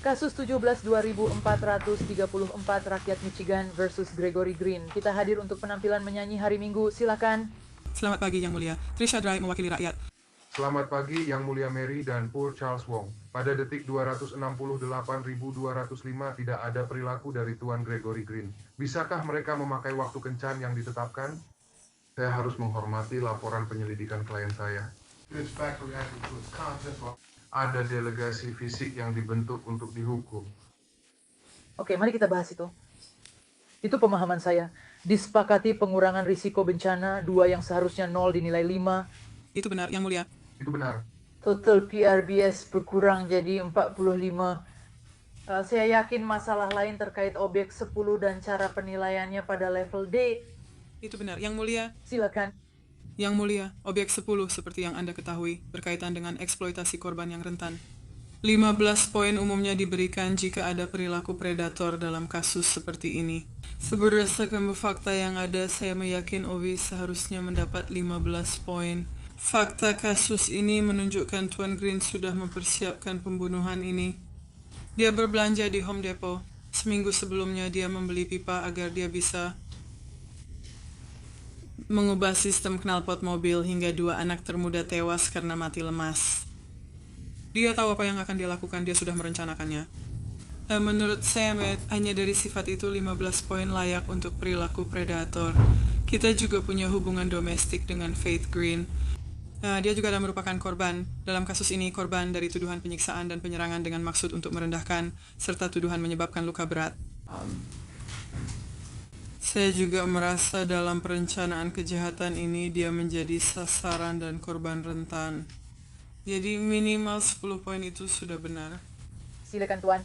Kasus 17-2434 rakyat Michigan versus Gregory Green. Kita hadir untuk penampilan menyanyi hari Minggu. Silakan. Selamat pagi Yang Mulia. Trisha Dry mewakili rakyat. Selamat pagi Yang Mulia Mary dan Paul Charles Wong. Pada detik 268.205 tidak ada perilaku dari Tuan Gregory Green. Bisakah mereka memakai waktu kencan yang ditetapkan? Saya harus menghormati laporan penyelidikan klien saya. Ada delegasi fisik yang dibentuk untuk dihukum. Oke, mari kita bahas itu. Itu pemahaman saya. Disepakati pengurangan risiko bencana, 2 yang seharusnya 0 dinilai 5. Itu benar, Yang Mulia. Itu benar. Total PRBS berkurang jadi 45. Saya yakin masalah lain terkait objek 10 dan cara penilaiannya pada level D. Itu benar, Yang Mulia. Silakan. Yang Mulia, objek 10 seperti yang Anda ketahui berkaitan dengan eksploitasi korban yang rentan. 15 poin umumnya diberikan jika ada perilaku predator dalam kasus seperti ini. Berdasarkan fakta yang ada, saya meyakin Ovi seharusnya mendapat 15 poin. Fakta kasus ini menunjukkan Tuan Green sudah mempersiapkan pembunuhan ini. Dia berbelanja di Home Depot. Seminggu sebelumnya dia membeli pipa agar dia bisa mengubah sistem knalpot mobil hingga 2 anak termuda tewas karena mati lemas. Dia tahu apa yang akan dia lakukan, dia sudah merencanakannya. Menurut saya, hanya dari sifat itu 15 poin layak untuk perilaku predator. Kita juga punya hubungan domestik dengan Faith Green. Dia juga adalah merupakan korban. Dalam kasus ini, korban dari tuduhan penyiksaan dan penyerangan dengan maksud untuk merendahkan, serta tuduhan menyebabkan luka berat. Saya juga merasa dalam perencanaan kejahatan ini dia menjadi sasaran dan korban rentan. Jadi minimal 10 poin itu sudah benar. Silakan Tuan.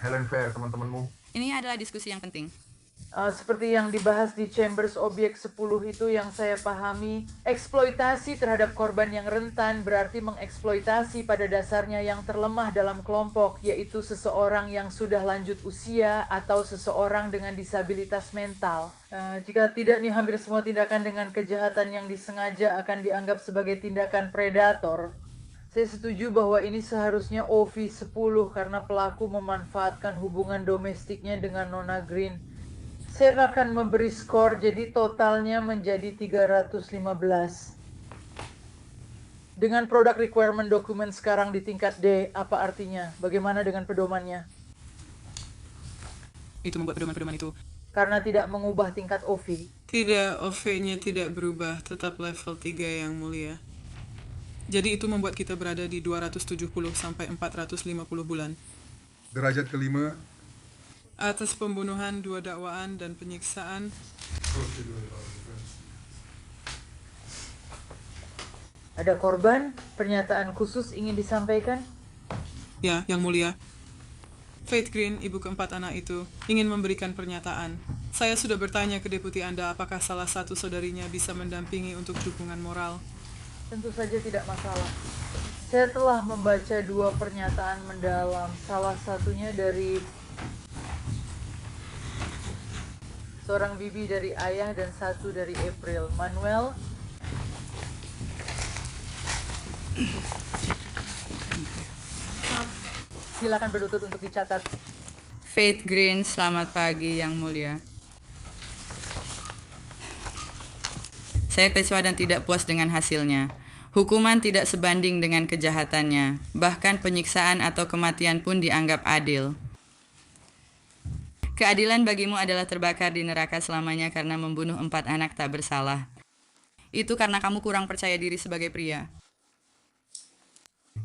Helen Fair, teman-temanmu. Ini adalah diskusi yang penting. Seperti yang dibahas di Chambers Objek 10 itu yang saya pahami, eksploitasi terhadap korban yang rentan berarti mengeksploitasi pada dasarnya yang terlemah dalam kelompok, yaitu seseorang yang sudah lanjut usia atau seseorang dengan disabilitas mental. Jika tidak nih, hampir semua tindakan dengan kejahatan yang disengaja akan dianggap sebagai tindakan predator. Saya setuju bahwa ini seharusnya OV 10 karena pelaku memanfaatkan hubungan domestiknya dengan Nona Green. Saya akan memberi skor, jadi totalnya menjadi 315. Dengan product requirement dokumen sekarang di tingkat D, apa artinya? Bagaimana dengan pedomannya? Itu membuat pedoman-pedoman itu. Karena tidak mengubah tingkat OV. Tidak, OV-nya tidak berubah, tetap level 3 Yang Mulia. Jadi itu membuat kita berada di 270 sampai 450 bulan. Derajat kelima. Atas pembunuhan, 2 dakwaan, dan penyiksaan. Ada korban? Pernyataan khusus ingin disampaikan? Ya, Yang Mulia. Faith Green, ibu keempat anak itu, ingin memberikan pernyataan. Saya sudah bertanya ke deputi Anda apakah salah satu saudarinya bisa mendampingi untuk dukungan moral. Tentu saja tidak masalah. Saya telah membaca 2 pernyataan mendalam. Salah satunya dari seorang bibi dari ayah dan 1 dari April. Manuel. Silakan berlutut untuk dicatat. Faith Green, selamat pagi Yang Mulia. Saya kecewa dan tidak puas dengan hasilnya. Hukuman tidak sebanding dengan kejahatannya. Bahkan penyiksaan atau kematian pun dianggap adil. Keadilan bagimu adalah terbakar di neraka selamanya karena membunuh 4 anak tak bersalah. Itu karena kamu kurang percaya diri sebagai pria.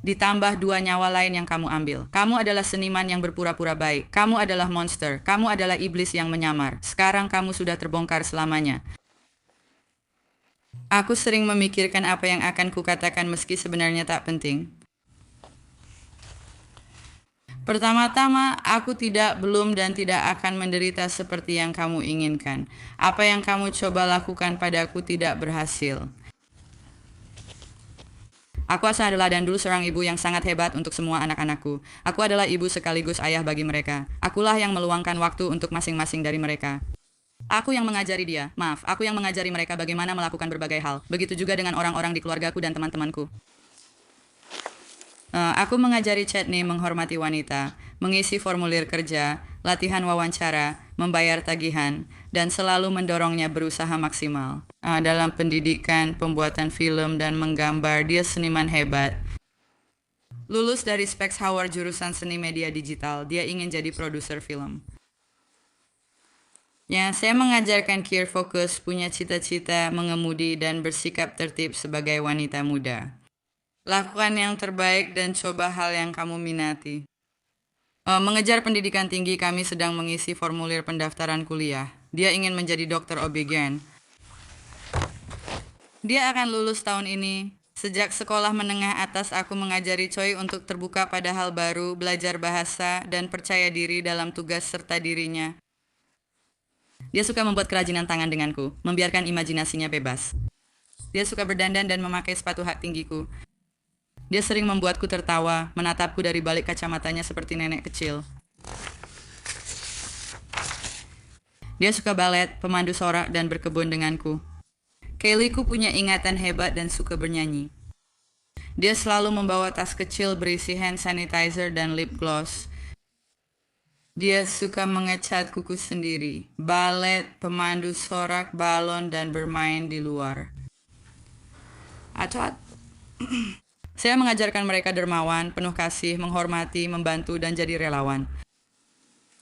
Ditambah 2 nyawa lain yang kamu ambil. Kamu adalah seniman yang berpura-pura baik. Kamu adalah monster. Kamu adalah iblis yang menyamar. Sekarang kamu sudah terbongkar selamanya. Aku sering memikirkan apa yang akan kukatakan meski sebenarnya tak penting. Pertama-tama, aku belum dan tidak akan menderita seperti yang kamu inginkan. Apa yang kamu coba lakukan padaku tidak berhasil. Aku adalah dan dulu seorang ibu yang sangat hebat untuk semua anak-anakku. Aku adalah ibu sekaligus ayah bagi mereka. Akulah yang meluangkan waktu untuk masing-masing dari mereka. Aku yang mengajari aku yang mengajari mereka bagaimana melakukan berbagai hal. Begitu juga dengan orang-orang di keluargaku dan teman-temanku. Aku mengajari Chetney menghormati wanita. mengisi formulir kerja, latihan wawancara, membayar tagihan, dan selalu mendorongnya berusaha maksimal. Dalam pendidikan, pembuatan film, dan menggambar, dia seniman hebat. Lulus dari Specs Howard jurusan seni media digital, dia ingin jadi produser film. Ya, saya mengajarkan Kier fokus, punya cita-cita, mengemudi, dan bersikap tertib sebagai wanita muda. Lakukan yang terbaik dan coba hal yang kamu minati. Mengejar pendidikan tinggi, kami sedang mengisi formulir pendaftaran kuliah. Dia ingin menjadi dokter OB/GYN. Dia akan lulus tahun ini. Sejak sekolah menengah atas, aku mengajari Choi untuk terbuka pada hal baru, belajar bahasa, dan percaya diri dalam tugas serta dirinya. Dia suka membuat kerajinan tangan denganku, membiarkan imajinasinya bebas. Dia suka berdandan dan memakai sepatu hak tinggiku. Dia sering membuatku tertawa, menatapku dari balik kacamatanya seperti nenek kecil. Dia suka balet, pemandu sorak, dan berkebun denganku. Kaylee-ku punya ingatan hebat dan suka bernyanyi. Dia selalu membawa tas kecil berisi hand sanitizer dan lip gloss. Dia suka mengecat kuku sendiri, balet, pemandu sorak, balon, dan bermain di luar. Saya mengajarkan mereka dermawan, penuh kasih, menghormati, membantu, dan jadi relawan.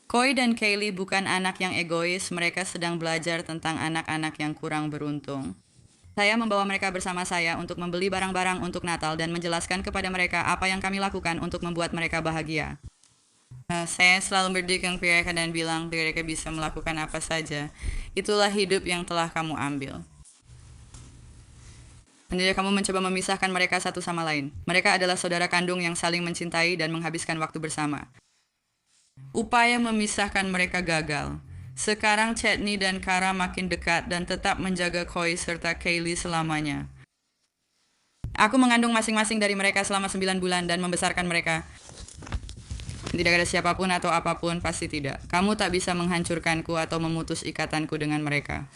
Koi dan Kaylee bukan anak yang egois, mereka sedang belajar tentang anak-anak yang kurang beruntung. Saya membawa mereka bersama saya untuk membeli barang-barang untuk Natal dan menjelaskan kepada mereka apa yang kami lakukan untuk membuat mereka bahagia. Saya selalu berdikang mereka dan bilang mereka bisa melakukan apa saja. Itulah hidup yang telah kamu ambil. Jadi kamu mencoba memisahkan mereka satu sama lain. Mereka adalah saudara kandung yang saling mencintai dan menghabiskan waktu bersama. Upaya memisahkan mereka gagal. Sekarang Chetney dan Kara makin dekat dan tetap menjaga Koi serta Kaylee selamanya. Aku mengandung masing-masing dari mereka selama 9 bulan dan membesarkan mereka. Tidak ada siapapun atau apapun, pasti tidak. Kamu tak bisa menghancurkanku atau memutus ikatanku dengan mereka.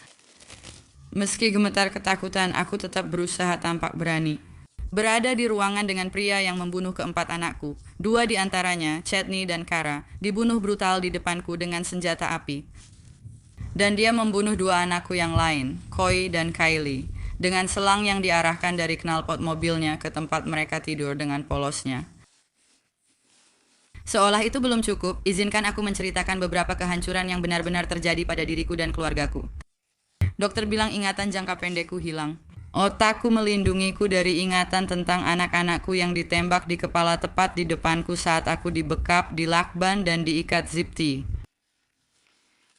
Meski gemetar ketakutan, aku tetap berusaha tampak berani. Berada di ruangan dengan pria yang membunuh keempat anakku. 2 di antaranya, Chetney dan Kara, dibunuh brutal di depanku dengan senjata api. Dan dia membunuh 2 anakku yang lain, Koi dan Kylie, dengan selang yang diarahkan dari knalpot mobilnya ke tempat mereka tidur dengan polosnya. Seolah itu belum cukup, izinkan aku menceritakan beberapa kehancuran yang benar-benar terjadi pada diriku dan keluargaku. Dokter bilang ingatan jangka pendekku hilang. Otakku melindungiku dari ingatan tentang anak-anakku yang ditembak di kepala tepat di depanku saat aku dibekap, dilakban, dan diikat zipti.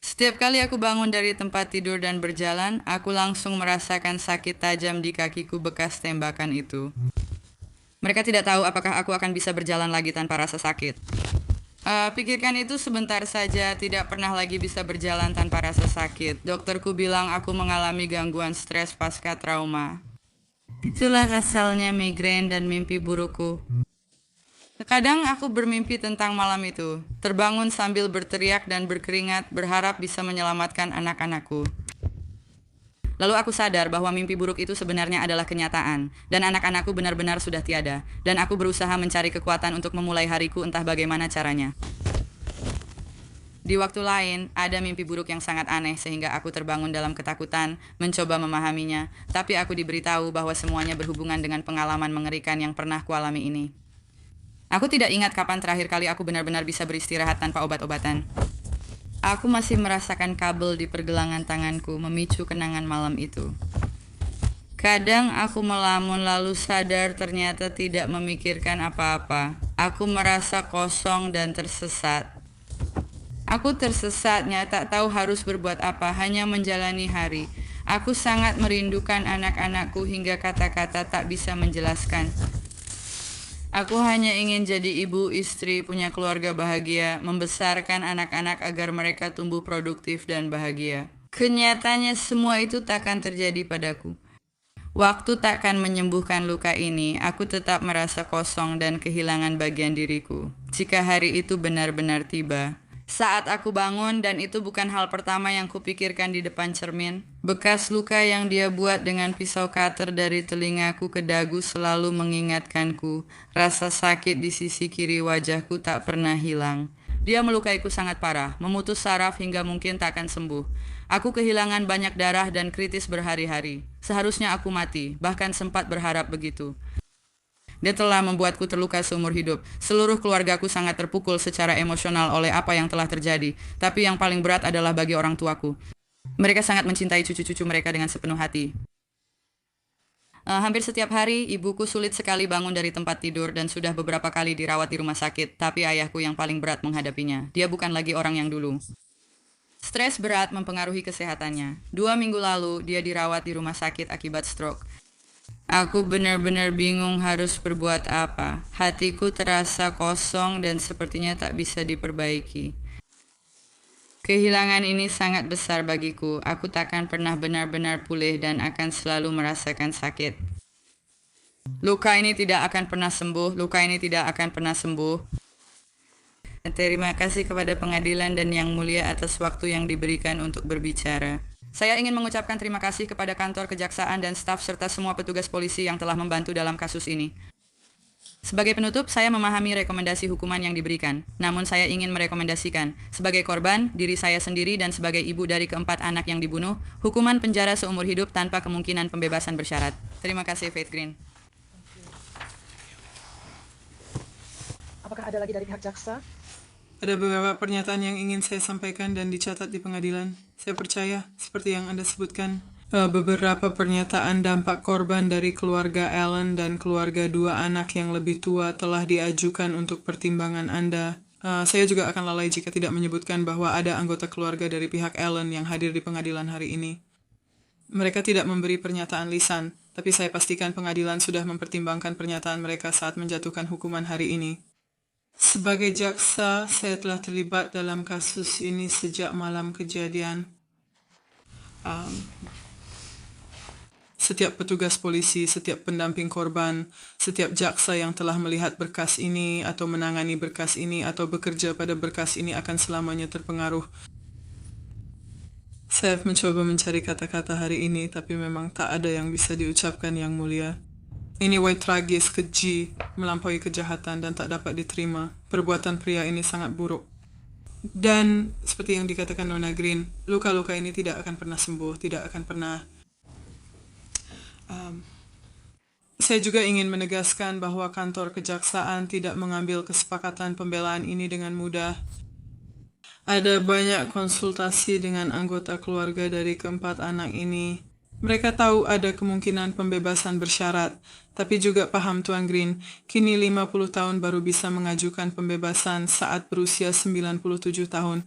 Setiap kali aku bangun dari tempat tidur dan berjalan, aku langsung merasakan sakit tajam di kakiku bekas tembakan itu. Mereka tidak tahu apakah aku akan bisa berjalan lagi tanpa rasa sakit. Pikirkan itu sebentar saja, tidak pernah lagi bisa berjalan tanpa rasa sakit. Dokterku bilang aku mengalami gangguan stres pasca trauma. Itulah asalnya migrain dan mimpi burukku. Terkadang aku bermimpi tentang malam itu, terbangun sambil berteriak dan berkeringat, berharap bisa menyelamatkan anak-anakku. Lalu aku sadar bahwa mimpi buruk itu sebenarnya adalah kenyataan, dan anak-anakku benar-benar sudah tiada, dan aku berusaha mencari kekuatan untuk memulai hariku entah bagaimana caranya. Di waktu lain, ada mimpi buruk yang sangat aneh sehingga aku terbangun dalam ketakutan, mencoba memahaminya, tapi aku diberitahu bahwa semuanya berhubungan dengan pengalaman mengerikan yang pernah kualami ini. Aku tidak ingat kapan terakhir kali aku benar-benar bisa beristirahat tanpa obat-obatan. Aku masih merasakan kabel di pergelangan tanganku memicu kenangan malam itu. Kadang aku melamun lalu sadar ternyata tidak memikirkan apa-apa. Aku merasa kosong dan tersesat. Aku tersesatnya tak tahu harus berbuat apa, hanya menjalani hari. Aku sangat merindukan anak-anakku hingga kata-kata tak bisa menjelaskan. Aku hanya ingin jadi ibu, istri, punya keluarga bahagia, membesarkan anak-anak agar mereka tumbuh produktif dan bahagia. Kenyataannya semua itu takkan terjadi padaku. Waktu takkan menyembuhkan luka ini, aku tetap merasa kosong dan kehilangan bagian diriku. Jika hari itu benar-benar tiba, Saat aku bangun, dan itu bukan hal pertama yang kupikirkan di depan cermin, bekas luka yang dia buat dengan pisau cutter dari telingaku ke dagu selalu mengingatkanku. Rasa sakit di sisi kiri wajahku tak pernah hilang. Dia melukaiku sangat parah, memutus saraf hingga mungkin tak akan sembuh. Aku kehilangan banyak darah dan kritis berhari-hari. Seharusnya aku mati, bahkan sempat berharap begitu. Dia telah membuatku terluka seumur hidup. Seluruh keluargaku sangat terpukul secara emosional oleh apa yang telah terjadi. Tapi yang paling berat adalah bagi orang tuaku. Mereka sangat mencintai cucu-cucu mereka dengan sepenuh hati. Hampir setiap hari, ibuku sulit sekali bangun dari tempat tidur dan sudah beberapa kali dirawat di rumah sakit. Tapi ayahku yang paling berat menghadapinya. Dia bukan lagi orang yang dulu. Stres berat mempengaruhi kesehatannya. 2 minggu lalu, dia dirawat di rumah sakit akibat stroke. Aku benar-benar bingung harus berbuat apa. Hatiku terasa kosong dan sepertinya tak bisa diperbaiki. Kehilangan ini sangat besar bagiku. Aku takkan pernah benar-benar pulih dan akan selalu merasakan sakit. Luka ini tidak akan pernah sembuh. Luka ini tidak akan pernah sembuh. Terima kasih kepada pengadilan dan Yang Mulia atas waktu yang diberikan untuk berbicara. Saya ingin mengucapkan terima kasih kepada kantor kejaksaan dan staf serta semua petugas polisi yang telah membantu dalam kasus ini. Sebagai penutup, saya memahami rekomendasi hukuman yang diberikan. Namun saya ingin merekomendasikan, sebagai korban, diri saya sendiri dan sebagai ibu dari keempat anak yang dibunuh, hukuman penjara seumur hidup tanpa kemungkinan pembebasan bersyarat. Terima kasih, Faith Green. Apakah ada lagi dari pihak jaksa? Ada beberapa pernyataan yang ingin saya sampaikan dan dicatat di pengadilan. Saya percaya, seperti yang Anda sebutkan, beberapa pernyataan dampak korban dari keluarga Allen dan keluarga 2 anak yang lebih tua telah diajukan untuk pertimbangan Anda. Saya juga akan lalai jika tidak menyebutkan bahwa ada anggota keluarga dari pihak Allen yang hadir di pengadilan hari ini. Mereka tidak memberi pernyataan lisan, tapi saya pastikan pengadilan sudah mempertimbangkan pernyataan mereka saat menjatuhkan hukuman hari ini. Sebagai jaksa, saya telah terlibat dalam kasus ini sejak malam kejadian. Setiap petugas polisi, setiap pendamping korban, setiap jaksa yang telah melihat berkas ini atau menangani berkas ini atau bekerja pada berkas ini akan selamanya terpengaruh. Saya mencoba mencari kata-kata hari ini, tapi memang tak ada yang bisa diucapkan Yang Mulia. Ini tragis, keji, melampaui kejahatan dan tak dapat diterima. Perbuatan pria ini sangat buruk. Dan seperti yang dikatakan Nona Green, luka-luka ini tidak akan pernah sembuh, tidak akan pernah. Saya juga ingin menegaskan bahwa kantor kejaksaan tidak mengambil kesepakatan pembelaan ini dengan mudah. Ada banyak konsultasi dengan anggota keluarga dari keempat anak ini. Mereka tahu ada kemungkinan pembebasan bersyarat, tapi juga paham Tuan Green, kini 50 tahun baru bisa mengajukan pembebasan saat berusia 97 tahun.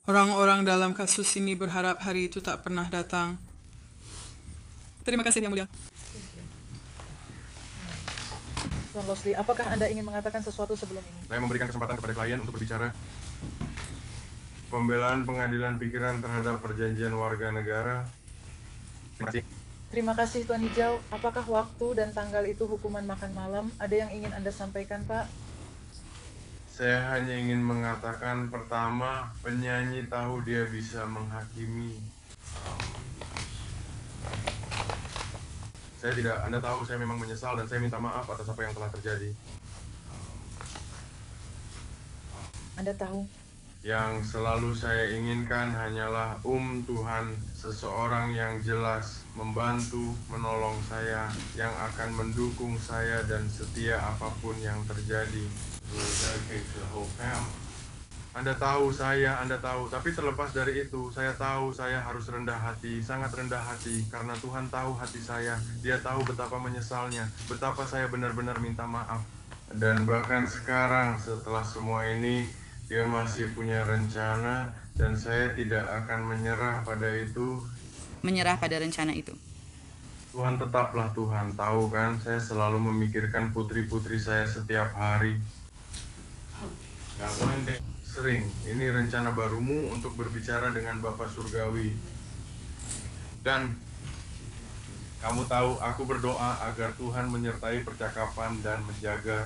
Orang-orang dalam kasus ini berharap hari itu tak pernah datang. Terima kasih Yang Mulia. Tuan Losley, apakah Anda ingin mengatakan sesuatu sebelum ini? Saya memberikan kesempatan kepada klien untuk berbicara. Pembelaan pengadilan pikiran terhadap perjanjian warga negara. Terima kasih. Terima kasih Tuan Hijau. Apakah waktu dan tanggal itu hukuman makan malam? Ada yang ingin Anda sampaikan, Pak? Saya hanya ingin mengatakan pertama, penyanyi tahu dia bisa menghakimi. Anda tahu saya memang menyesal dan saya minta maaf atas apa yang telah terjadi. Anda tahu? Yang selalu saya inginkan hanyalah Tuhan, seseorang yang jelas, membantu, menolong saya, yang akan mendukung saya dan setia apapun yang terjadi. Anda tahu, tapi terlepas dari itu, saya tahu saya harus rendah hati, sangat rendah hati, karena Tuhan tahu hati saya, Dia tahu betapa menyesalnya, betapa saya benar-benar minta maaf. Dan bahkan sekarang, setelah semua ini, Dia masih punya rencana, dan saya tidak akan menyerah pada itu. Menyerah pada rencana itu. Tuhan tetaplah Tuhan, tahu kan, saya selalu memikirkan putri-putri saya setiap hari. Sering, ini rencana barumu untuk berbicara dengan Bapa Surgawi. Dan kamu tahu, aku berdoa agar Tuhan menyertai percakapan dan menjaga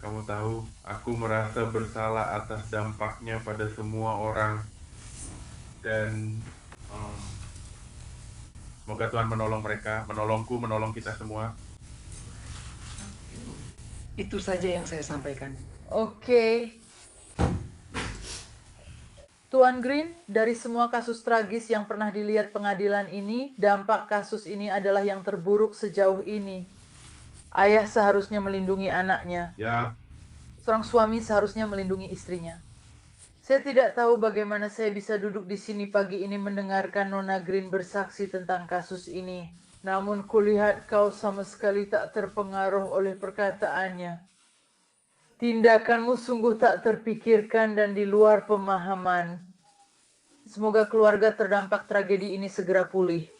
Kamu tahu, aku merasa bersalah atas dampaknya pada semua orang. Dan semoga Tuhan menolong mereka, menolongku, menolong kita semua. Itu saja yang saya sampaikan. Oke. Tuan Green, dari semua kasus tragis yang pernah dilihat pengadilan ini, dampak kasus ini adalah yang terburuk sejauh ini. Ayah seharusnya melindungi anaknya. Ya, Seorang suami seharusnya melindungi istrinya. Saya tidak tahu bagaimana saya bisa duduk di sini pagi ini mendengarkan Nona Green bersaksi tentang kasus ini. Namun kulihat kau sama sekali tak terpengaruh oleh perkataannya. Tindakanmu sungguh tak terpikirkan dan di luar pemahaman. Semoga keluarga terdampak tragedi ini segera pulih.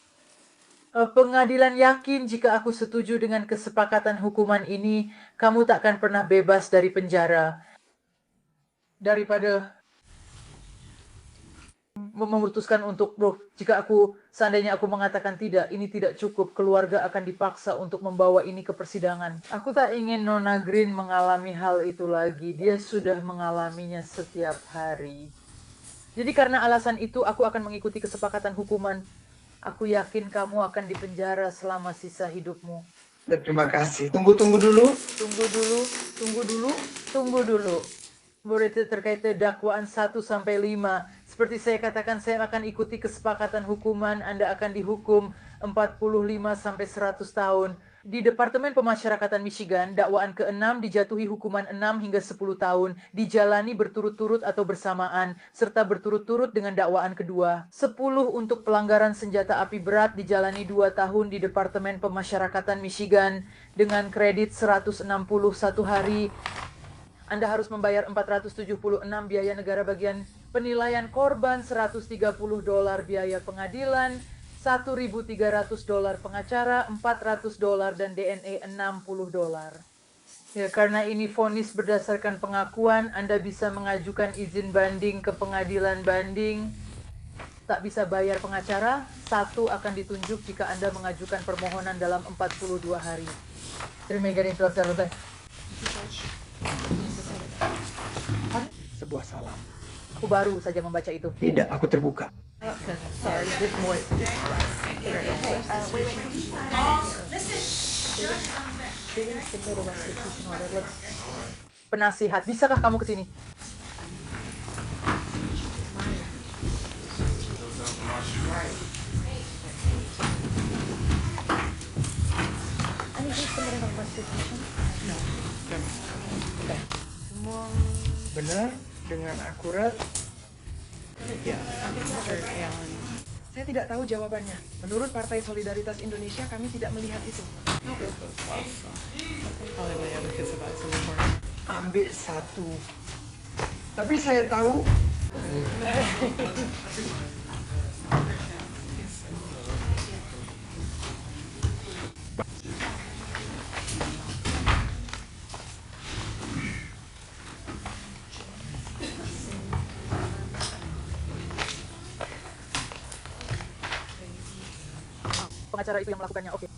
Pengadilan yakin jika aku setuju dengan kesepakatan hukuman ini, kamu tak akan pernah bebas dari penjara. Daripada memutuskan untuk, jika seandainya aku mengatakan tidak, ini tidak cukup, keluarga akan dipaksa untuk membawa ini ke persidangan. Aku tak ingin Nona Green mengalami hal itu lagi. Dia sudah mengalaminya setiap hari. Jadi karena alasan itu, aku akan mengikuti kesepakatan hukuman. Aku yakin kamu akan dipenjara selama sisa hidupmu. Terima kasih. Tunggu dulu. Tunggu dulu. Berita terkait dakwaan 1 sampai 5. Seperti saya katakan, saya akan ikuti kesepakatan hukuman. Anda akan dihukum 45 sampai 100 tahun. Di Departemen Pemasyarakatan Michigan, dakwaan ke-6 dijatuhi hukuman 6 hingga 10 tahun, dijalani berturut-turut atau bersamaan, serta berturut-turut dengan dakwaan kedua. 10 untuk pelanggaran senjata api berat dijalani 2 tahun di Departemen Pemasyarakatan Michigan dengan kredit 161 hari. Anda harus membayar $476 biaya negara bagian penilaian korban, $130 biaya pengadilan, $1.300 pengacara, $400 dan DNA $60. Ya, karena ini vonis berdasarkan pengakuan, Anda bisa mengajukan izin banding ke pengadilan banding. Tak bisa bayar pengacara, 1 akan ditunjuk jika Anda mengajukan permohonan dalam 42 hari. Terima kasih. Sebuah salam. Aku baru saja membaca itu. Tidak, aku terbuka. Sorry, this more. Penasihat, bisakah kamu ke sini? Semua benar dengan akurat. Ya, saya tidak tahu jawabannya. Menurut Partai Solidaritas Indonesia, kami tidak melihat itu. Ambil 1. Tapi saya tahu. Pengacara itu yang melakukannya, oke.